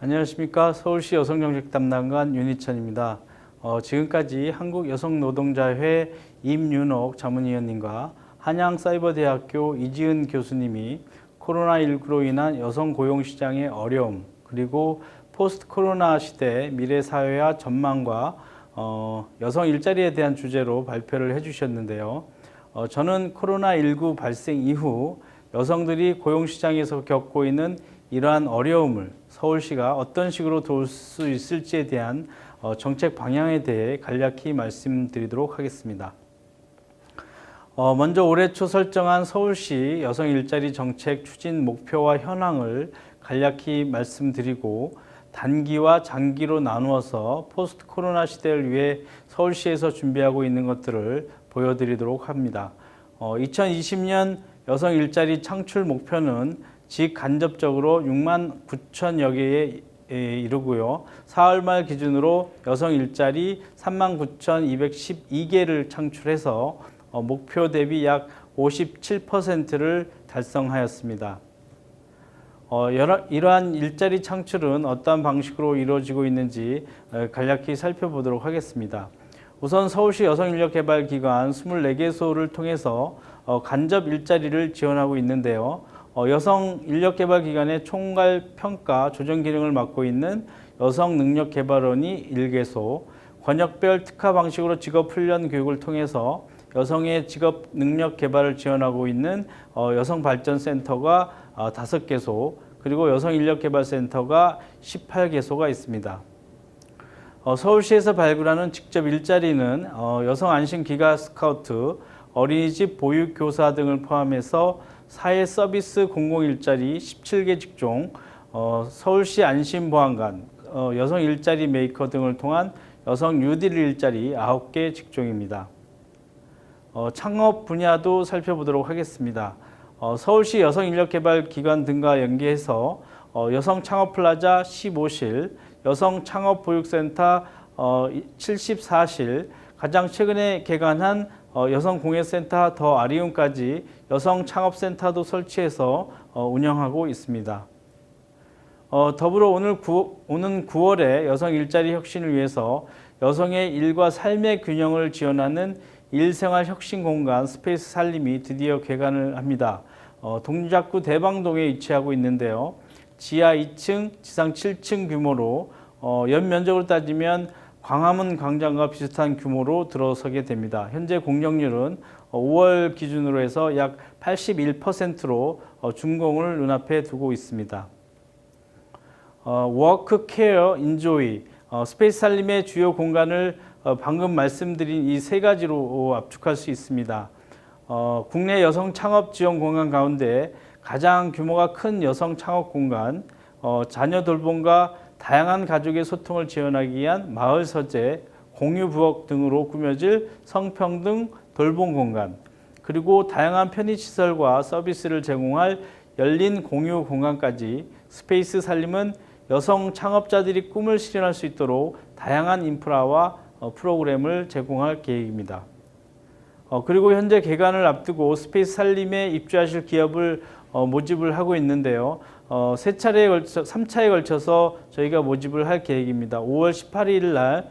안녕하십니까. 서울시 여성정책 담당관 윤희천입니다. 지금까지 한국여성노동자회 임윤옥 자문위원님과 한양사이버대학교 이지은 교수님이 코로나19로 인한 여성 고용시장의 어려움, 그리고 포스트 코로나 시대 미래사회화 전망과 여성 일자리에 대한 주제로 발표를 해주셨는데요. 저는 코로나19 발생 이후 여성들이 고용시장에서 겪고 있는 이러한 어려움을 서울시가 어떤 식으로 도울 수 있을지에 대한 정책 방향에 대해 간략히 말씀드리도록 하겠습니다. 먼저 올해 초 설정한 서울시 여성 일자리 정책 추진 목표와 현황을 간략히 말씀드리고 단기와 장기로 나누어서 포스트 코로나 시대를 위해 서울시에서 준비하고 있는 것들을 보여드리도록 합니다. 2020년 여성 일자리 창출 목표는 직간접적으로 6만 9천여 개에 이르고요. 4월 말 기준으로 여성 일자리 3만 9,212개를 창출해서 목표 대비 약 57%를 달성하였습니다. 이러한 일자리 창출은 어떠한 방식으로 이루어지고 있는지 간략히 살펴보도록 하겠습니다. 우선 서울시 여성인력개발기관 24개소를 통해서 간접 일자리를 지원하고 있는데요. 여성인력개발기관의 총괄 평가 조정 기능을 맡고 있는 여성능력개발원이 1개소, 권역별 특화 방식으로 직업훈련 교육을 통해서 여성의 직업 능력 개발을 지원하고 있는 여성발전센터가 5개소, 그리고 여성인력개발센터가 18개소가 있습니다. 서울시에서 발굴하는 직접 일자리는 여성안심기가 스카우트, 어린이집 보육교사 등을 포함해서 사회서비스 공공일자리 17개 직종, 서울시 안심보안관, 여성 일자리 메이커 등을 통한 여성 뉴딜 일자리 9개 직종입니다. 창업 분야도 살펴보도록 하겠습니다. 서울시 여성인력개발기관 등과 연계해서 여성창업플라자 15실, 여성창업보육센터 74실, 가장 최근에 개관한 여성공예센터 더 아리움까지 여성창업센터도 설치해서 운영하고 있습니다. 더불어 오는 9월에 여성 일자리 혁신을 위해서 여성의 일과 삶의 균형을 지원하는 일생활 혁신 공간 스페이스 살림이 드디어 개관을 합니다. 동작구 대방동에 위치하고 있는데요. 지하 2층, 지상 7층 규모로 연면적으로 따지면 광화문 광장과 비슷한 규모로 들어서게 됩니다. 현재 공영률은 5월 기준으로 해서 약 81%로 준공을 눈앞에 두고 있습니다. 워크, 케어, 인조이, 스페이스 살림의 주요 공간을 방금 말씀드린 이 세 가지로 압축할 수 있습니다. 국내 여성 창업 지원 공간 가운데 가장 규모가 큰 여성 창업 공간, 자녀 돌봄과 다양한 가족의 소통을 지원하기 위한 마을 서재, 공유 부엌 등으로 꾸며질 성평등 돌봄 공간, 그리고 다양한 편의시설과 서비스를 제공할 열린 공유 공간까지 스페이스 살림은 여성 창업자들이 꿈을 실현할 수 있도록 다양한 인프라와 프로그램을 제공할 계획입니다. 그리고 현재 개관을 앞두고 스페이스 살림에 입주하실 기업을 모집을 하고 있는데요. 3차에 걸쳐서 저희가 모집을 할 계획입니다. 5월 18일 날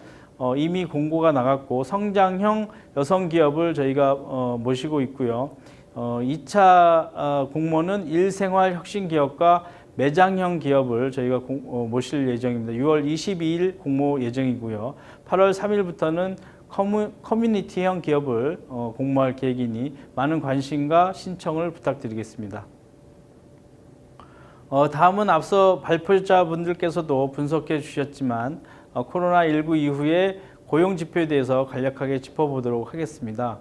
이미 공고가 나갔고 성장형 여성기업을 저희가 모시고 있고요. 2차 공모는 일생활 혁신기업과 매장형 기업을 저희가 모실 예정입니다. 6월 22일 공모 예정이고요. 8월 3일부터는 커뮤니티형 기업을 공모할 계획이니 많은 관심과 신청을 부탁드리겠습니다. 다음은 앞서 발표자분들께서도 분석해 주셨지만 코로나19 이후의 고용지표에 대해서 간략하게 짚어보도록 하겠습니다.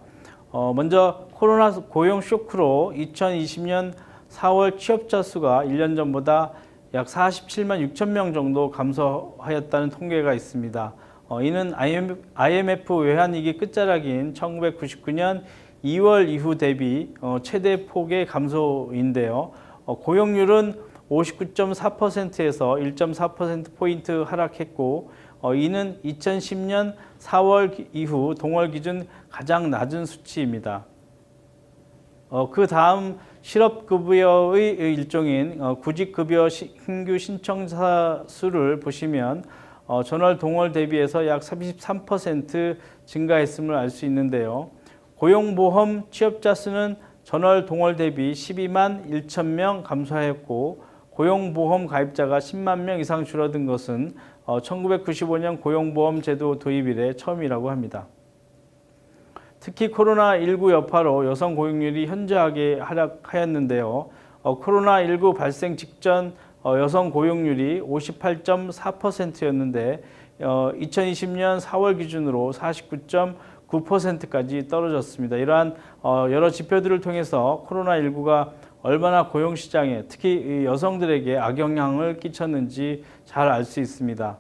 먼저 코로나 고용 쇼크로 2020년 4월 취업자 수가 1년 전보다 약 47만 6천 명 정도 감소하였다는 통계가 있습니다. 이는 IMF 외환위기 끝자락인 1999년 2월 이후 대비 최대 폭의 감소인데요. 고용률은 59.4%에서 1.4%포인트 하락했고 이는 2010년 4월 이후 동월 기준 가장 낮은 수치입니다. 그 다음 실업급여의 일종인 구직급여 신규 신청자 수를 보시면 전월 동월 대비해서 약 33% 증가했음을 알 수 있는데요. 고용보험 취업자 수는 전월 동월 대비 12만 1천 명 감소하였고 고용보험 가입자가 10만 명 이상 줄어든 것은 1995년 고용보험 제도 도입 이래 처음이라고 합니다. 특히 코로나19 여파로 여성 고용률이 현저하게 하락하였는데요. 코로나19 발생 직전 여성 고용률이 58.4%였는데 2020년 4월 기준으로 49.9%까지 떨어졌습니다. 이러한 여러 지표들을 통해서 코로나19가 얼마나 고용시장에 특히 여성들에게 악영향을 끼쳤는지 잘 알 수 있습니다.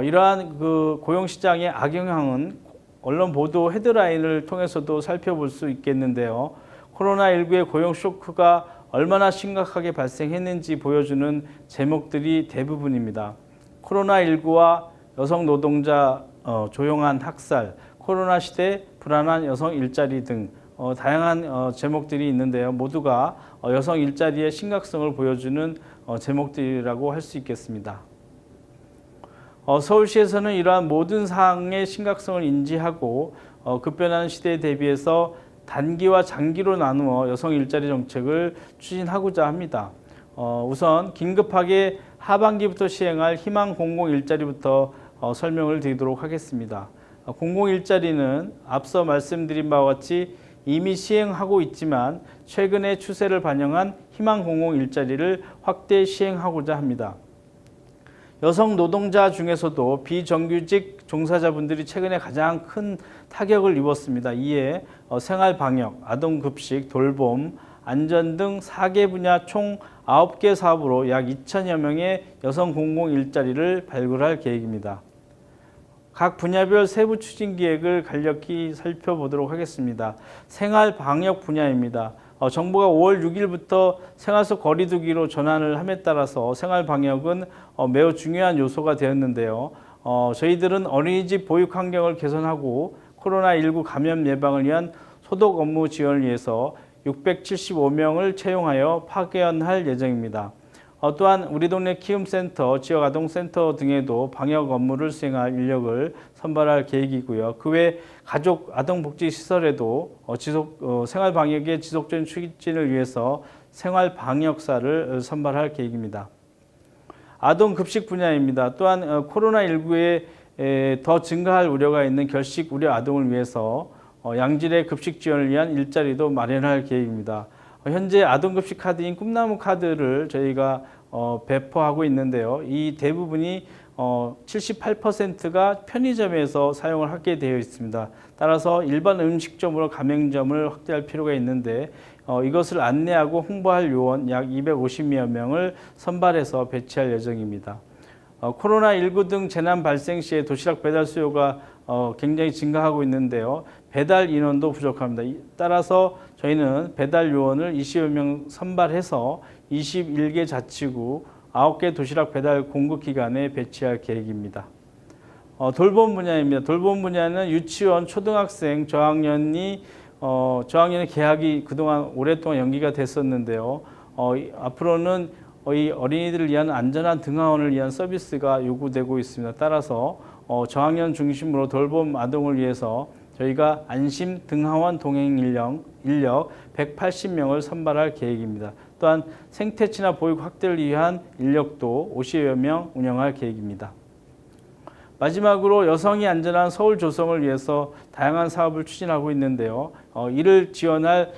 이러한 그 고용시장의 악영향은 언론 보도 헤드라인을 통해서도 살펴볼 수 있겠는데요. 코로나19의 고용 쇼크가 얼마나 심각하게 발생했는지 보여주는 제목들이 대부분입니다. 코로나19와 여성 노동자 조용한 학살, 코로나 시대 불안한 여성 일자리 등 다양한 제목들이 있는데요. 모두가 여성 일자리의 심각성을 보여주는 제목들이라고 할 수 있겠습니다. 서울시에서는 이러한 모든 사항의 심각성을 인지하고 급변하는 시대에 대비해서 단기와 장기로 나누어 여성 일자리 정책을 추진하고자 합니다. 우선 긴급하게 하반기부터 시행할 희망 공공 일자리부터 설명을 드리도록 하겠습니다. 공공 일자리는 앞서 말씀드린 바와 같이 이미 시행하고 있지만 최근의 추세를 반영한 희망 공공 일자리를 확대 시행하고자 합니다. 여성 노동자 중에서도 비정규직 종사자분들이 최근에 가장 큰 타격을 입었습니다. 이에 생활방역, 아동급식, 돌봄, 안전 등 4개 분야 총 9개 사업으로 약 2천여 명의 여성 공공 일자리를 발굴할 계획입니다. 각 분야별 세부 추진 기획을 간략히 살펴보도록 하겠습니다. 생활방역 분야입니다. 정부가 5월 6일부터 생활 속 거리 두기로 전환을 함에 따라서 생활방역은 매우 중요한 요소가 되었는데요. 저희들은 어린이집 보육 환경을 개선하고 코로나19 감염 예방을 위한 소독 업무 지원을 위해서 675명을 채용하여 파견할 예정입니다. 또한 우리 동네 키움센터, 지역아동센터 등에도 방역 업무를 수행할 인력을 선발할 계획이고요. 그 외 가족 아동복지시설에도 생활방역의 지속적인 추진을 위해서 생활방역사를 선발할 계획입니다. 아동급식 분야입니다. 또한 코로나19에 더 증가할 우려가 있는 결식 우려 아동을 위해서 양질의 급식 지원을 위한 일자리도 마련할 계획입니다. 현재 아동급식 카드인 꿈나무 카드를 저희가 배포하고 있는데요. 이 대부분이 78%가 편의점에서 사용을 하게 되어 있습니다. 따라서 일반 음식점으로 가맹점을 확대할 필요가 있는데 이것을 안내하고 홍보할 요원 약 250여 명을 선발해서 배치할 예정입니다. 코로나19 등 재난 발생 시에 도시락 배달 수요가 굉장히 증가하고 있는데요. 배달 인원도 부족합니다. 따라서 저희는 배달 요원을 20여 명 선발해서 21개 자치구 9개 도시락 배달 공급 기관에 배치할 계획입니다. 돌봄 분야입니다. 돌봄 분야는 유치원, 초등학생, 저학년의 개학이 그동안 오랫동안 연기가 됐었는데요. 앞으로는 이 어린이들을 위한 안전한 등하원을 위한 서비스가 요구되고 있습니다. 따라서 저학년 중심으로 돌봄 아동을 위해서 저희가 안심 등하원 동행 인력 180명을 선발할 계획입니다. 또한 생태치나 보육 확대를 위한 인력도 50여 명 운영할 계획입니다. 마지막으로 여성이 안전한 서울 조성을 위해서 다양한 사업을 추진하고 있는데요. 이를 지원할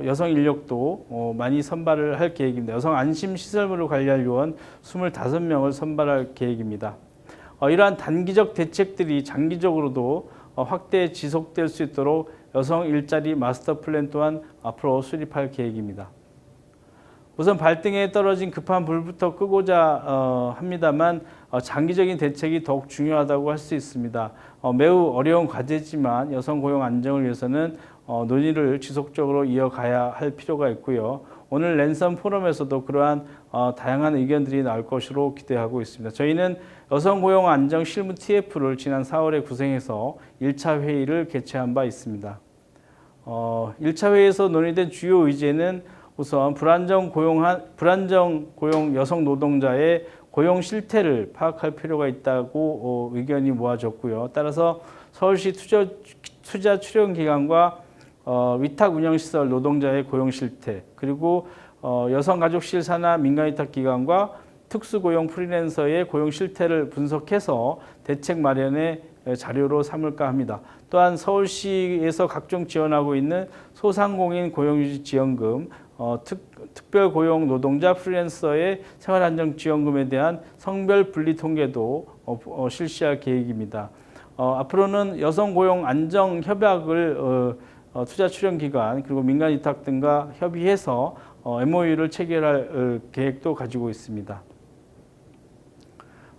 여성 인력도 많이 선발을 할 계획입니다. 여성 안심 시설물을 관리할 요원 25명을 선발할 계획입니다. 이러한 단기적 대책들이 장기적으로도 확대 지속될 수 있도록 여성 일자리 마스터 플랜 또한 앞으로 수립할 계획입니다. 우선 발등에 떨어진 급한 불부터 끄고자 합니다만 장기적인 대책이 더욱 중요하다고 할 수 있습니다. 매우 어려운 과제지만 여성 고용 안정을 위해서는 논의를 지속적으로 이어가야 할 필요가 있고요. 오늘 랜선 포럼에서도 그러한 다양한 의견들이 나올 것으로 기대하고 있습니다. 저희는 여성 고용 안정 실무 TF를 지난 4월에 구성해서 1차 회의를 개최한 바 있습니다. 1차 회의에서 논의된 주요 의제는 우선 불안정 고용 여성 노동자의 고용 실태를 파악할 필요가 있다고 의견이 모아졌고요. 따라서 서울시 투자 출연 기관과 위탁 운영시설 노동자의 고용 실태, 그리고 여성가족실 산하 민간위탁 기관과 특수고용 프리랜서의 고용 실태를 분석해서 대책 마련의 자료로 삼을까 합니다. 또한 서울시에서 각종 지원하고 있는 소상공인 고용유지 지원금, 특별고용 노동자 프리랜서의 생활안정지원금에 대한 성별 분리 통계도 실시할 계획입니다. 앞으로는 여성고용 안정협약을 투자출연기관 그리고 민간위탁 등과 협의해서 MOU를 체결할 계획도 가지고 있습니다.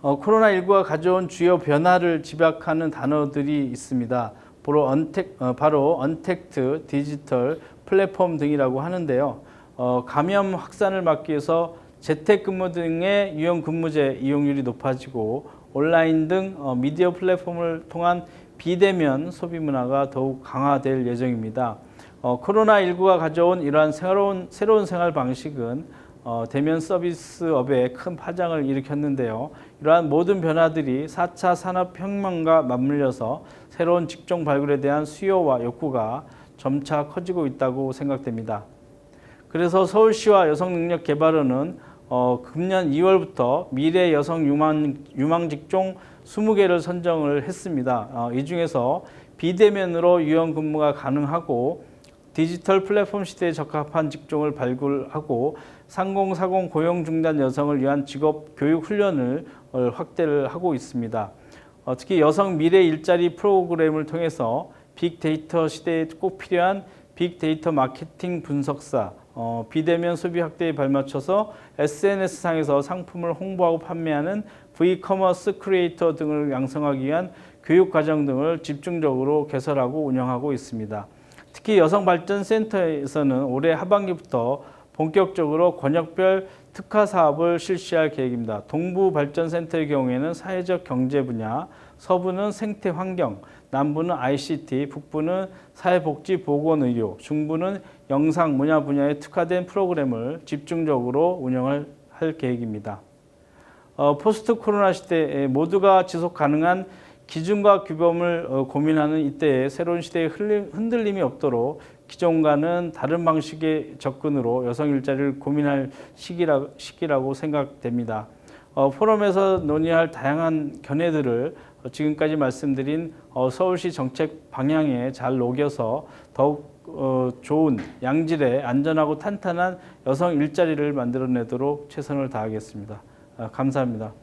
코로나19가 가져온 주요 변화를 집약하는 단어들이 있습니다. 바로 언택트, 디지털, 플랫폼 등이라고 하는데요. 감염 확산을 막기 위해서 재택근무 등의 유형 근무제 이용률이 높아지고 온라인 등 미디어 플랫폼을 통한 비대면 소비 문화가 더욱 강화될 예정입니다. 코로나19가 가져온 이러한 새로운 생활 방식은 대면 서비스업에 큰 파장을 일으켰는데요. 이러한 모든 변화들이 4차 산업혁명과 맞물려서 새로운 직종 발굴에 대한 수요와 욕구가 점차 커지고 있다고 생각됩니다. 그래서 서울시와 여성능력개발원은 금년 2월부터 미래 여성 유망 직종 20개를 선정을 했습니다. 이 중에서 비대면으로 유연 근무가 가능하고 디지털 플랫폼 시대에 적합한 직종을 발굴하고 3040 고용 중단 여성을 위한 직업 교육 훈련을 확대를 하고 있습니다. 특히 여성 미래 일자리 프로그램을 통해서 빅데이터 시대에 꼭 필요한 빅데이터 마케팅 분석사, 비대면 소비 확대에 발맞춰서 SNS상에서 상품을 홍보하고 판매하는 V커머스 크리에이터 등을 양성하기 위한 교육과정 등을 집중적으로 개설하고 운영하고 있습니다. 특히 여성발전센터에서는 올해 하반기부터 본격적으로 권역별 특화 사업을 실시할 계획입니다. 동부발전센터의 경우에는 사회적 경제 분야, 서부는 생태 환경, 남부는 ICT, 북부는 사회복지 보건의료, 중부는 영상 문화 분야에 특화된 프로그램을 집중적으로 운영을 할 계획입니다. 포스트 코로나 시대에 모두가 지속 가능한 기준과 규범을 고민하는 이때에 새로운 시대의 흔들림이 없도록 기존과는 다른 방식의 접근으로 여성 일자리를 고민할 시기라고 생각됩니다. 포럼에서 논의할 다양한 견해들을 지금까지 말씀드린 서울시 정책 방향에 잘 녹여서 더욱 좋은 양질의 안전하고 탄탄한 여성 일자리를 만들어내도록 최선을 다하겠습니다. 감사합니다.